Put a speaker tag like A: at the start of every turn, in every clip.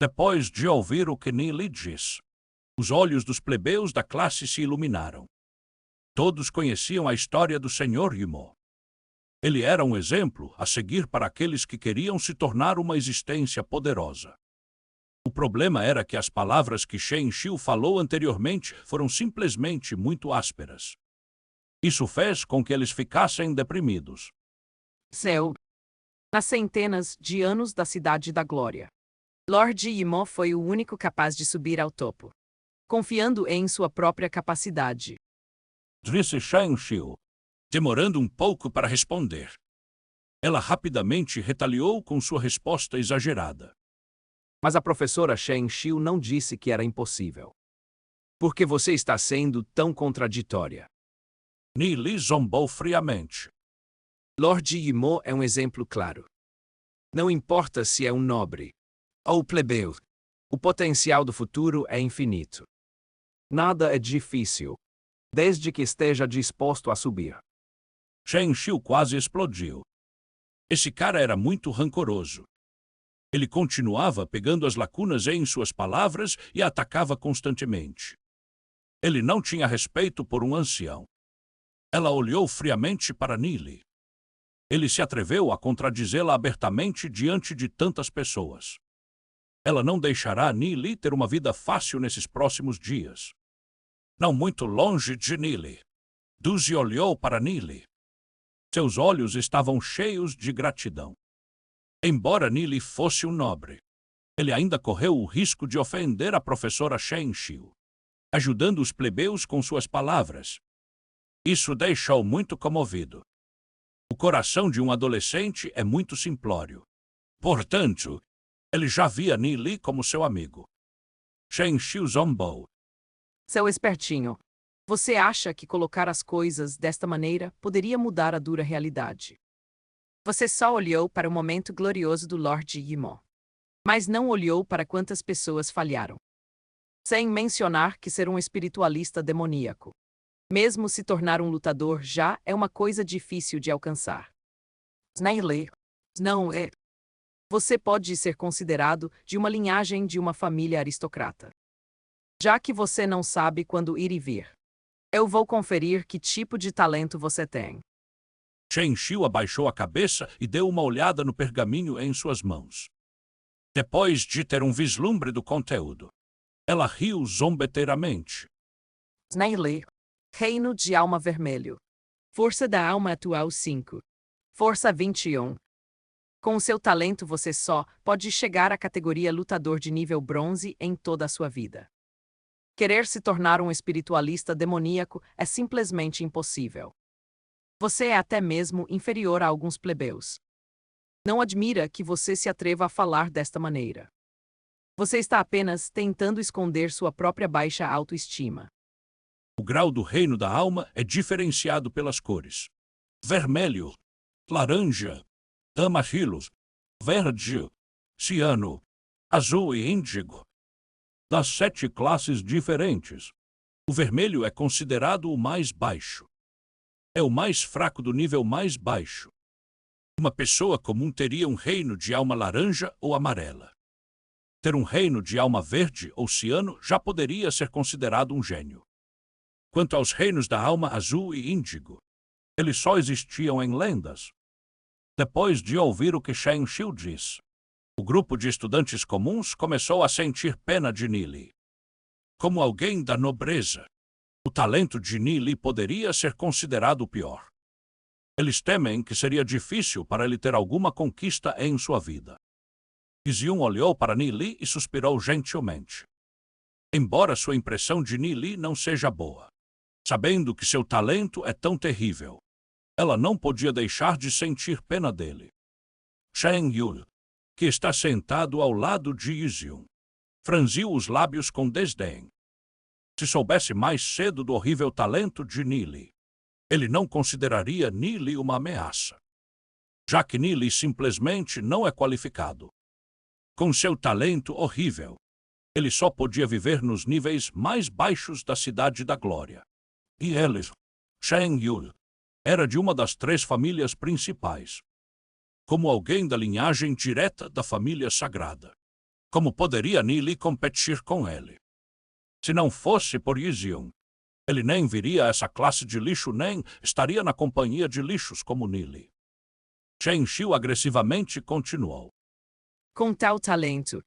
A: Depois de ouvir o que Neely disse, os olhos dos plebeus da classe se iluminaram. Todos conheciam a história do Sr. Yimo. Ele era um exemplo a seguir para aqueles que queriam se tornar uma existência poderosa. O problema era que as palavras que Shen Xiu falou anteriormente foram simplesmente muito ásperas. Isso fez com que eles ficassem deprimidos.
B: Céu. Nas centenas de anos da Cidade da Glória, Lord Yimo foi o único capaz de subir ao topo, confiando em sua própria capacidade.
A: Disse Shen Xiu, demorando um pouco para responder. Ela rapidamente retaliou com sua resposta exagerada.
C: Mas a professora Shen Xiu não disse que era impossível. Por que você está sendo tão contraditória?
A: Neely zombou friamente.
C: Lord Yimo é um exemplo claro. Não importa se é um nobre ou plebeu, o potencial do futuro é infinito. Nada é difícil, desde que esteja disposto a subir.
A: Shen Xiu quase explodiu. Esse cara era muito rancoroso. Ele continuava pegando as lacunas em suas palavras e atacava constantemente. Ele não tinha respeito por um ancião. Ela olhou friamente para Neely. Ele se atreveu a contradizê-la abertamente diante de tantas pessoas. Ela não deixará Neely ter uma vida fácil nesses próximos dias. Não muito longe de Neely, Duzi olhou para Neely. Seus olhos estavam cheios de gratidão. Embora Neely fosse um nobre, ele ainda correu o risco de ofender a professora Shen Xiu, ajudando os plebeus com suas palavras. Isso deixou muito comovido. O coração de um adolescente é muito simplório. Portanto, ele já via Neely como seu amigo. Shen Xiu zombou.
B: Seu espertinho, você acha que colocar as coisas desta maneira poderia mudar a dura realidade? Você só olhou para o momento glorioso do Lord Yimo, mas não olhou para quantas pessoas falharam. Sem mencionar que ser um espiritualista demoníaco, mesmo se tornar um lutador, já é uma coisa difícil de alcançar. Neely, não é. Você pode ser considerado de uma linhagem de uma família aristocrata. Já que você não sabe quando ir e vir, eu vou conferir que tipo de talento você tem.
A: Shen Xiu abaixou a cabeça e deu uma olhada no pergaminho em suas mãos. Depois de ter um vislumbre do conteúdo, ela riu zombeteiramente.
B: Neely, Reino de Alma Vermelho. Força da Alma Atual 5. Força 21. Com o seu talento você só pode chegar à categoria lutador de nível bronze em toda a sua vida. Querer se tornar um espiritualista demoníaco é simplesmente impossível. Você é até mesmo inferior a alguns plebeus. Não admira que você se atreva a falar desta maneira. Você está apenas tentando esconder sua própria baixa autoestima.
A: O grau do reino da alma é diferenciado pelas cores: vermelho, laranja, amarelo, verde, ciano, azul e índigo. Das 7 classes diferentes, o vermelho é considerado o mais baixo. É o mais fraco do nível mais baixo. Uma pessoa comum teria um reino de alma laranja ou amarela. Ter um reino de alma verde ou ciano já poderia ser considerado um gênio. Quanto aos reinos da alma azul e índigo, eles só existiam em lendas. Depois de ouvir o que Shen Xiu disse, o grupo de estudantes comuns começou a sentir pena de Neely. Como alguém da nobreza, o talento de Neely poderia ser considerado o pior. Eles temem que seria difícil para ele ter alguma conquista em sua vida. Xiun olhou para Neely e suspirou gentilmente. Embora sua impressão de Neely não seja boa, sabendo que seu talento é tão terrível, ela não podia deixar de sentir pena dele. Shen Yu, que está sentado ao lado de Yixiun, franziu os lábios com desdém. Se soubesse mais cedo do horrível talento de Neely, ele não consideraria Neely uma ameaça, já que Neely simplesmente não é qualificado. Com seu talento horrível, ele só podia viver nos níveis mais baixos da Cidade da Glória. E ele, Shen Yu, era de uma das 3 famílias principais, como alguém da linhagem direta da família sagrada. Como poderia Nili competir com ele? Se não fosse por Yixion, ele nem viria a essa classe de lixo nem estaria na companhia de lixos como Nili. Shen Xiu agressivamente continuou.
B: Com tal talento,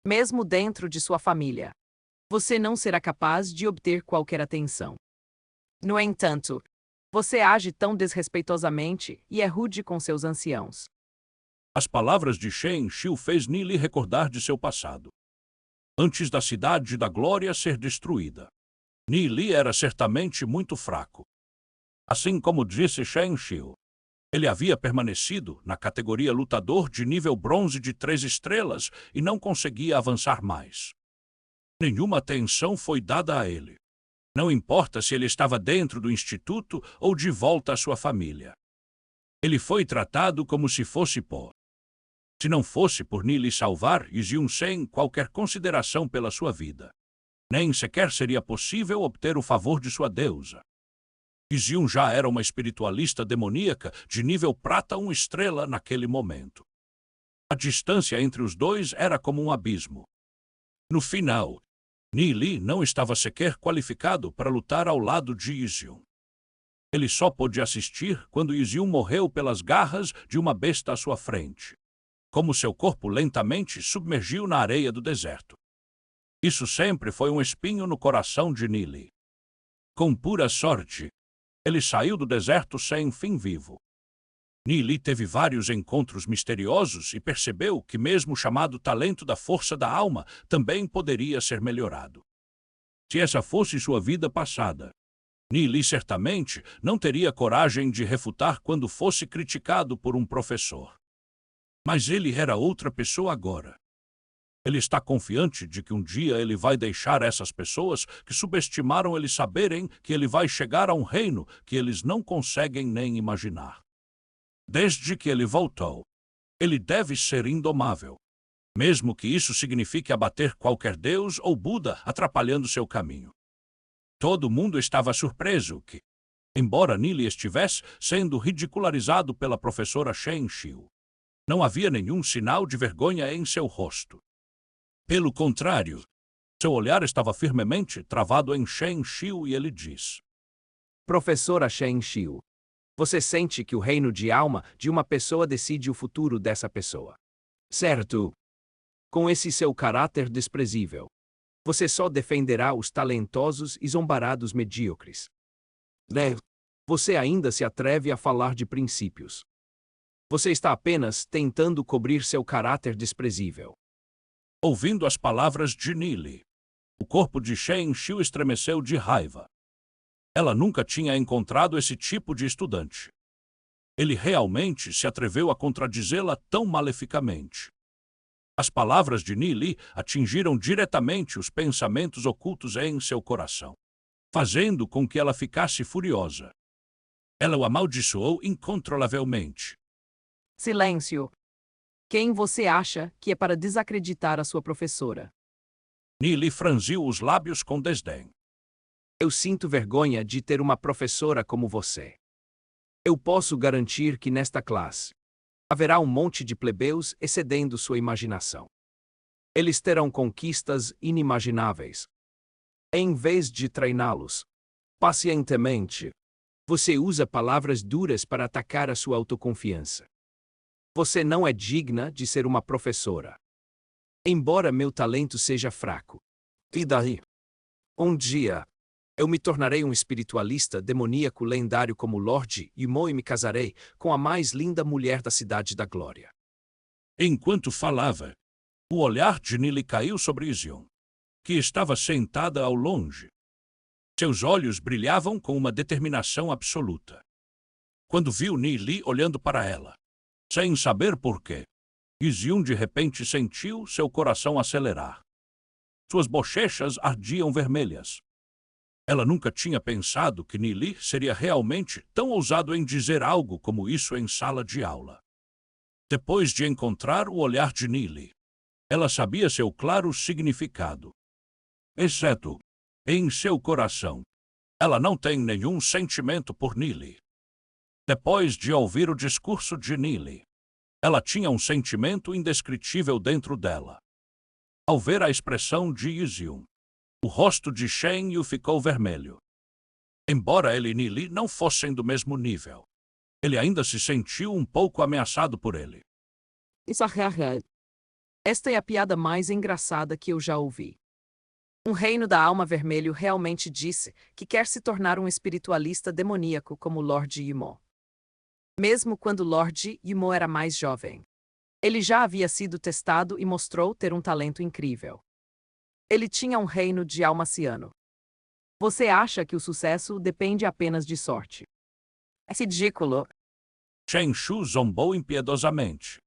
B: mesmo dentro de sua família, você não será capaz de obter qualquer atenção. No entanto, você age tão desrespeitosamente e é rude com seus anciãos.
A: As palavras de Shen Xiu fez Nili recordar de seu passado. Antes da Cidade da Glória ser destruída, Nili era certamente muito fraco. Assim como disse Shen Xiu, ele havia permanecido na categoria lutador de nível bronze de 3 estrelas e não conseguia avançar mais. Nenhuma atenção foi dada a ele. Não importa se ele estava dentro do instituto ou de volta à sua família. Ele foi tratado como se fosse pó. Se não fosse por Nili salvar Yixion sem qualquer consideração pela sua vida, nem sequer seria possível obter o favor de sua deusa. Yixion já era uma espiritualista demoníaca de nível prata 1 estrela naquele momento. A distância entre os dois era como um abismo. No final, Nili não estava sequer qualificado para lutar ao lado de Yixion. Ele só pôde assistir quando Yixion morreu pelas garras de uma besta à sua frente, como seu corpo lentamente submergiu na areia do deserto. Isso sempre foi um espinho no coração de Nili. Com pura sorte, ele saiu do deserto sem fim vivo. Nili teve vários encontros misteriosos e percebeu que mesmo o chamado talento da força da alma também poderia ser melhorado. Se essa fosse sua vida passada, Nili certamente não teria coragem de refutar quando fosse criticado por um professor. Mas ele era outra pessoa agora. Ele está confiante de que um dia ele vai deixar essas pessoas que subestimaram ele saberem que ele vai chegar a um reino que eles não conseguem nem imaginar. Desde que ele voltou, ele deve ser indomável, mesmo que isso signifique abater qualquer deus ou Buda atrapalhando seu caminho. Todo mundo estava surpreso que, embora Nili estivesse sendo ridicularizado pela professora Shen Xiu, não havia nenhum sinal de vergonha em seu rosto. Pelo contrário, seu olhar estava firmemente travado em Shen Xiu e ele diz:
C: Professora Shen Xiu, você sente que o reino de alma de uma pessoa decide o futuro dessa pessoa. Certo? Com esse seu caráter desprezível, você só defenderá os talentosos e zombará dos medíocres. Você ainda se atreve a falar de princípios. Você está apenas tentando cobrir seu caráter desprezível.
A: Ouvindo as palavras de Nili, o corpo de Shen Xiu estremeceu de raiva. Ela nunca tinha encontrado esse tipo de estudante. Ele realmente se atreveu a contradizê-la tão maleficamente. As palavras de Nili atingiram diretamente os pensamentos ocultos em seu coração, fazendo com que ela ficasse furiosa. Ela o amaldiçoou incontrolavelmente.
B: Silêncio! Quem você acha que é para desacreditar a sua professora?
A: Nili franziu os lábios com desdém.
C: Eu sinto vergonha de ter uma professora como você. Eu posso garantir que nesta classe haverá um monte de plebeus excedendo sua imaginação. Eles terão conquistas inimagináveis. Em vez de treiná-los pacientemente, você usa palavras duras para atacar a sua autoconfiança. Você não é digna de ser uma professora. Embora meu talento seja fraco. E daí? Um dia, eu me tornarei um espiritualista demoníaco lendário como Lorde Yimo e me casarei com a mais linda mulher da Cidade da Glória.
A: Enquanto falava, o olhar de Nili caiu sobre Yixion, que estava sentada ao longe. Seus olhos brilhavam com uma determinação absoluta. Quando viu Nili olhando para ela, sem saber por quê, Yixion de repente sentiu seu coração acelerar. Suas bochechas ardiam vermelhas. Ela nunca tinha pensado que Nili seria realmente tão ousado em dizer algo como isso em sala de aula. Depois de encontrar o olhar de Nili, ela sabia seu claro significado. Exceto, em seu coração, ela não tem nenhum sentimento por Nili. Depois de ouvir o discurso de Nili, ela tinha um sentimento indescritível dentro dela. Ao ver a expressão de Yixiong, o rosto de Shen Yu ficou vermelho. Embora ele e Nili não fossem do mesmo nível, ele ainda se sentiu um pouco ameaçado por ele.
B: Esta é a piada mais engraçada que eu já ouvi. Um reino da alma vermelho realmente disse que quer se tornar um espiritualista demoníaco como Lord Yimo. Mesmo quando Lord Yimo era mais jovem, ele já havia sido testado e mostrou ter um talento incrível. Ele tinha um reino de alma ciano. Você acha que o sucesso depende apenas de sorte? É ridículo.
A: Chen Shu zombou impiedosamente.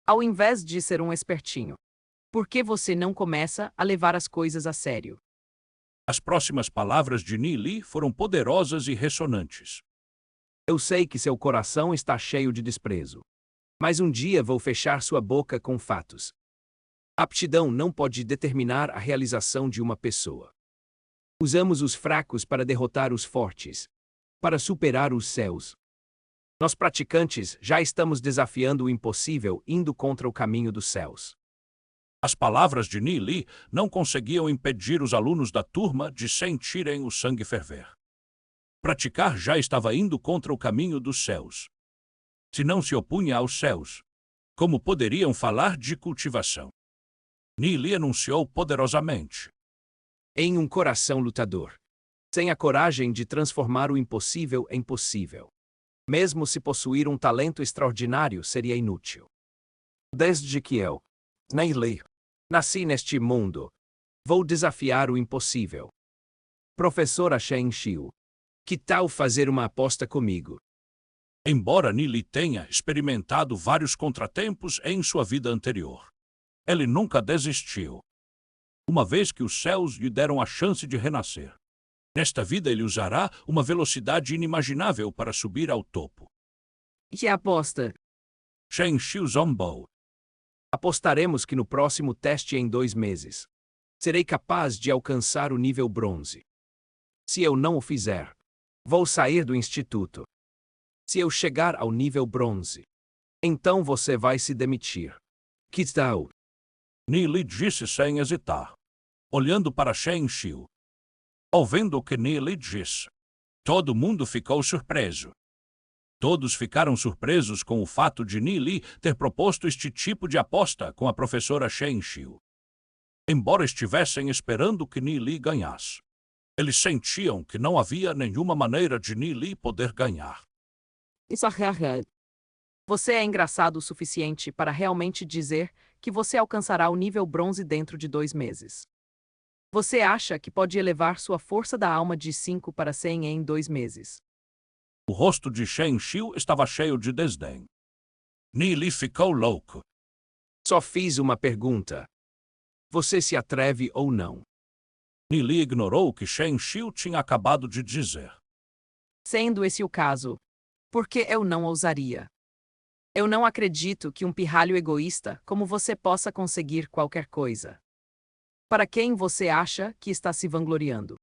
B: Ao invés de ser um espertinho, por que você não começa a levar as coisas a sério?
A: As próximas palavras de Nili foram poderosas e ressonantes.
C: Eu sei que seu coração está cheio de desprezo. Mas um dia vou fechar sua boca com fatos. Aptidão não pode determinar a realização de uma pessoa. Usamos os fracos para derrotar os fortes, para superar os céus. Nós praticantes já estamos desafiando o impossível indo contra o caminho dos céus.
A: As palavras de Nili não conseguiam impedir os alunos da turma de sentirem o sangue ferver. Praticar já estava indo contra o caminho dos céus. Se não se opunha aos céus, como poderiam falar de cultivação? Nili anunciou poderosamente.
C: Em um coração lutador, sem a coragem de transformar o impossível em possível. Mesmo se possuir um talento extraordinário, seria inútil. Desde que eu, Nili, nasci neste mundo, vou desafiar o impossível. Professora Shen Xiu, que tal fazer uma aposta comigo?
A: Embora Nili tenha experimentado vários contratempos em sua vida anterior, ele nunca desistiu. Uma vez que os céus lhe deram a chance de renascer, nesta vida ele usará uma velocidade inimaginável para subir ao topo.
B: E a aposta?
A: Shen Xiu zombou.
C: Apostaremos que no próximo teste em 2 meses, serei capaz de alcançar o nível bronze. Se eu não o fizer, vou sair do instituto. Se eu chegar ao nível bronze, então você vai se demitir. Que tal?
A: Nili disse sem hesitar, olhando para Shen Xiu. Ouvindo o que Nili disse, todo mundo ficou surpreso. Todos ficaram surpresos com o fato de Nili ter proposto este tipo de aposta com a professora Shen Xiu. Embora estivessem esperando que Nili ganhasse, eles sentiam que não havia nenhuma maneira de Nili poder ganhar.
B: Você é engraçado o suficiente para realmente dizer que você alcançará o nível bronze dentro de 2 meses. Você acha que pode elevar sua força da alma de 5 para 100 em 2 meses?
A: O rosto de Shen Xiu estava cheio de desdém. Nili ficou louco.
C: Só fiz uma pergunta. Você se atreve ou não?
A: Nili ignorou o que Shen Xiu tinha acabado de dizer.
B: Sendo esse o caso, por que eu não ousaria? Eu não acredito que um pirralho egoísta como você possa conseguir qualquer coisa. Para quem você acha que está se vangloriando?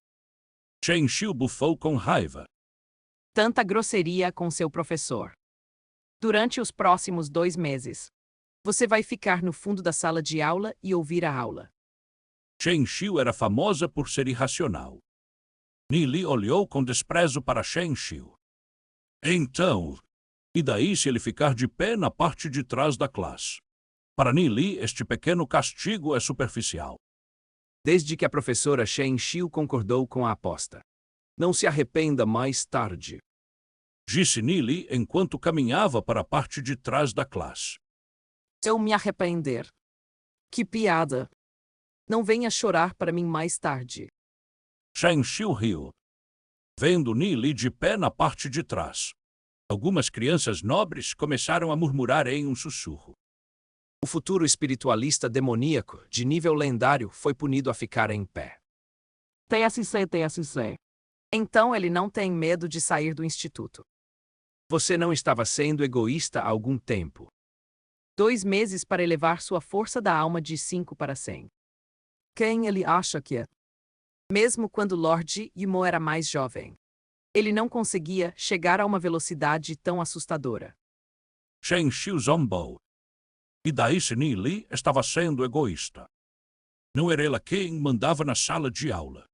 A: Shen Xiu bufou com raiva.
B: Tanta grosseria com seu professor. Durante os próximos 2 meses, você vai ficar no fundo da sala de aula e ouvir a aula.
A: Shen Xiu era famosa por ser irracional. Nili olhou com desprezo para Shen Xiu. Então, e daí se ele ficar de pé na parte de trás da classe? Para Nili, este pequeno castigo é superficial.
C: Desde que a professora Shen Xiu concordou com a aposta. Não se arrependa mais tarde.
A: Disse Nili enquanto caminhava para a parte de trás da classe.
B: Eu me arrepender. Que piada. Não venha chorar para mim mais tarde.
A: Shen Xiu riu. Vendo Nili de pé na parte de trás, algumas crianças nobres começaram a murmurar em um sussurro.
C: O futuro espiritualista demoníaco, de nível lendário, foi punido a ficar em pé.
B: TSC. Então ele não tem medo de sair do instituto.
C: Você não estava sendo egoísta há algum tempo.
B: 2 meses para elevar sua força da alma de 5 para 100. Quem ele acha que é? Mesmo quando Lord Yimo era mais jovem, ele não conseguia chegar a uma velocidade tão assustadora.
A: Shen Xiu zombou. E daí se Nili estava sendo egoísta? não era ela quem mandava na sala de aula.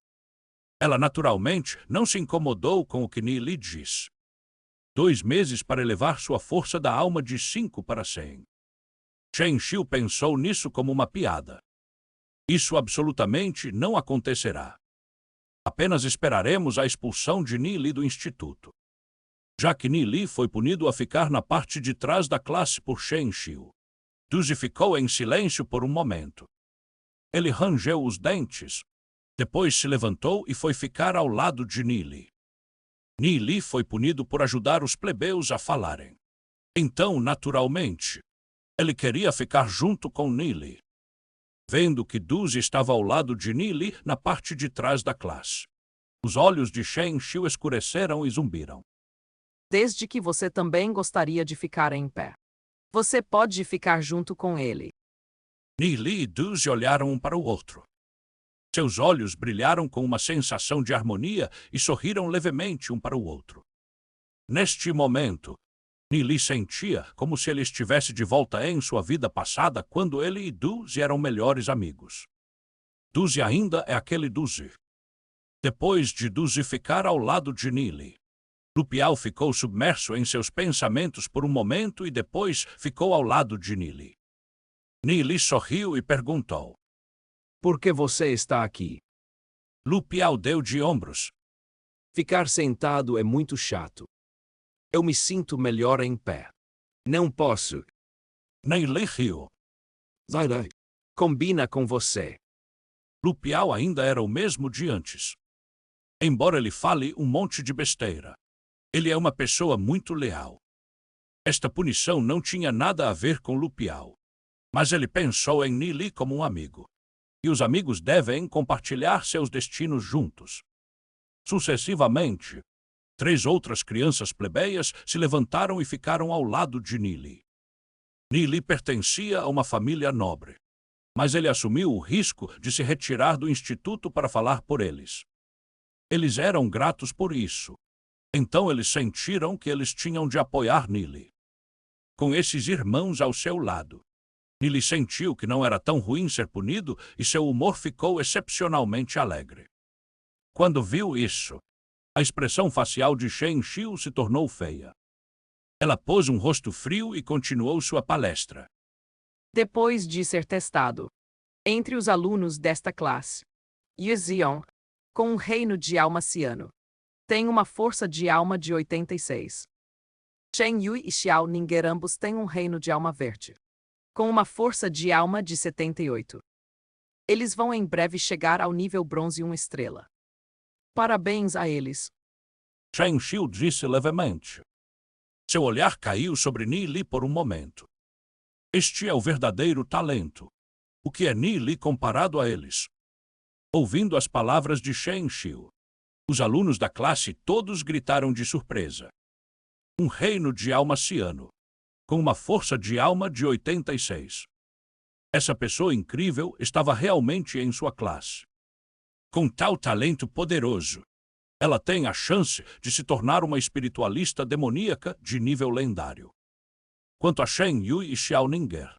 A: Ela naturalmente não se incomodou com o que Ni lhe disse. 2 meses para elevar sua força da alma de 5 para 100. Chen Xiu pensou nisso como uma piada. Isso absolutamente não acontecerá. Apenas esperaremos a expulsão de Ni Li do instituto. Já que Ni Li foi punido a ficar na parte de trás da classe por Chen Xiu. Duzi ficou em silêncio por um momento. Ele rangeu os dentes. Depois se levantou e foi ficar ao lado de Ni Li. Ni Li foi punido por ajudar os plebeus a falarem. Então, naturalmente, ele queria ficar junto com Ni Li. Vendo que Duzi estava ao lado de Ni Li na parte de trás da classe, os olhos de Chen Xiu escureceram e zumbiram.
B: Desde que você também gostaria de ficar em pé. Você pode ficar junto com ele.
A: Ni Li e Duzi olharam um para o outro. Seus olhos brilharam com uma sensação de harmonia e sorriram levemente um para o outro. Neste momento, Ni Li sentia como se ele estivesse de volta em sua vida passada quando ele e Duzi eram melhores amigos. Duzi ainda é aquele Duzi. Depois de Duzi ficar ao lado de Ni Li, Lu Piao ficou submerso em seus pensamentos por um momento e depois ficou ao lado de Ni Li. Ni Li sorriu e perguntou:
C: Por que você está aqui?
A: Lu Piao deu de ombros.
C: Ficar sentado é muito chato. Eu me sinto melhor em pé. Não posso.
A: Ni Li riu.
C: Vai daí. Combina com você.
A: Lu Piao ainda era o mesmo de antes. Embora ele fale um monte de besteira, ele é uma pessoa muito leal. Esta punição não tinha nada a ver com Lu Piao, mas ele pensou em Ni Li como um amigo. E os amigos devem compartilhar seus destinos juntos. Sucessivamente, 3 outras crianças plebeias se levantaram e ficaram ao lado de Ni Li. Ni Li pertencia a uma família nobre, mas ele assumiu o risco de se retirar do instituto para falar por eles. Eles eram gratos por isso. Então eles sentiram que eles tinham de apoiar Ni Li. Com esses irmãos ao seu lado, Ni Li sentiu que não era tão ruim ser punido e seu humor ficou excepcionalmente alegre. Quando viu isso, a expressão facial de Chen Xiu se tornou feia. Ela pôs um rosto frio e continuou sua palestra.
B: Depois de ser testado, entre os alunos desta classe, Yu Zion, com um reino de alma ciano, tem uma força de alma de 86. Chen Yui e Xiao Ninger ambos têm um reino de alma verde, com uma força de alma de 78. Eles vão em breve chegar ao nível bronze 1 estrela. Parabéns a eles.
A: Chen Xiu disse levemente. Seu olhar caiu sobre Ni Li por um momento. Este é o verdadeiro talento. O que é Ni Li comparado a eles? Ouvindo as palavras de Chen Xiu, os alunos da classe todos gritaram de surpresa. Um reino de alma ciano, com uma força de alma de 86. Essa pessoa incrível estava realmente em sua classe. Com tal talento poderoso, ela tem a chance de se tornar uma espiritualista demoníaca de nível lendário. Quanto a Shen Yui e Xiao Ninger,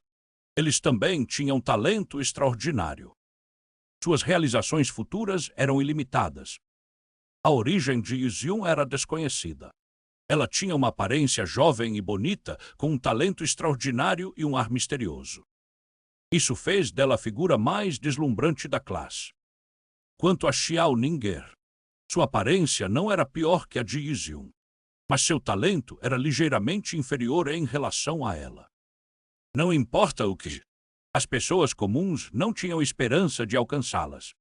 A: eles também tinham talento extraordinário. Suas realizações futuras eram ilimitadas. A origem de Yuziun era desconhecida. Ela tinha uma aparência jovem e bonita, com um talento extraordinário e um ar misterioso. Isso fez dela a figura mais deslumbrante da classe. Quanto a Xiao Ninger, sua aparência não era pior que a de Yuziun, mas seu talento era ligeiramente inferior em relação a ela. Não importa o que, as pessoas comuns não tinham esperança de alcançá-las.